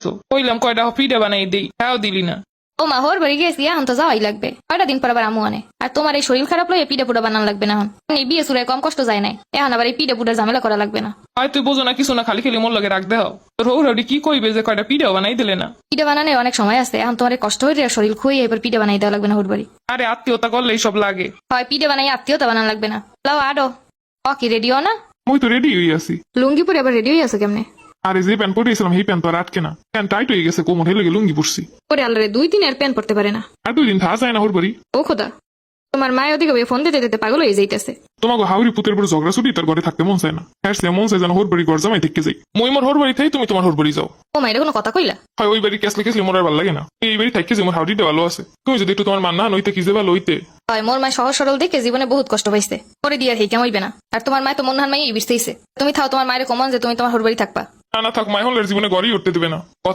তো কইলাম কয়টা পিঠা বানাই দিই, তাও দিলি না। ও মা হোর বাড়ি গেছি, এখন তো যাওয়াই লাগবে, কয়টা দিন পর আবার আমু আনে। আর তোমার এই শরীর খারাপ লইয়ে পিঠা পুডা বানান লাগবে না। এখন এই বিয়ে সুরায় কম কষ্ট যায় নাই, এখন আবার এই পিঠা পুডার ঝামেলা করা লাগবে না। হয় তুই বোঝো না কিছু না, খালি খালি মোর লগে রাখ দেহ। তোর হৌরাডি কি কইবে যে কয়টা পিঠাও বানাই দিলে না। পিঠা বানানোর অনেক সময় আছে, এখন তোমার এই কষ্ট হইলে শরীর খুঁয়ে এবার পিঠা বানাই দেওয়া লাগবে না হোর বাড়ি। আরে আত্মীয়তা করলে এইসব লাগে। হয় পিঠা বানাই আত্মীয়তা বানান লাগবে না। লাও আডো কি রেডিও না? মুই তো রেডি হয়ে আছি। লুঙ্গি পরে আবার রেডি হয়ে আছে কেমনে? আরে যে প্যান্ট পরিয়েছিলাম সেই প্যান্ট তো আর আটকে না, প্যান্ট টাইট হয়ে গেছে, কোমর হেলে গেলে লুঙ্গি পড়ছি। পরে আল্লাহরে 2 দিন আর প্যান্ট পরতে পারে না। আর 2 দিন থাকা যায় না হৌর বাড়ি। ও খোদা, তোমার মায়ের ওদিকে ফোন দিতে দিতে পাগল হয়ে যাইতেছে। তোমাকে হাউরি পুতের পর ঝগড়া ছুটি তার ঘরে থাকতে মন চায় না। হ্যাঁ মন চায় যেন হোর বাড়ি ঘর জামাই থেকে যাই। মই মোর হোর বাড়ি থাই, তুমি তোমার হোর বাড়ি যাও। ও মায়ের কোনো কথা কইলা? হয় ওই বাড়ি কেসলে কেসলে মোর আর ভালো লাগে না। এই বাড়ি থাকি যে মোর হাউরিটা ভালো আছে। তুমি যদি একটু তোমার মান্না নইতে কি যে ভালো হইতে। হয় মোর মায় সহজ সরল দেখে জীবনে বহুত কষ্ট পাইছে, পরে দিয়ে হেইটা হইবে না। আর তোমার মায় তো মন হান মাই বিরতেইছে। তুমি থাও, তোমার মায়ের কমন যে তুমি তোমার হোর বাড়ি থাকবা। না থাক, মাই হলের জীবনে গড়েই উঠতে দেবে না।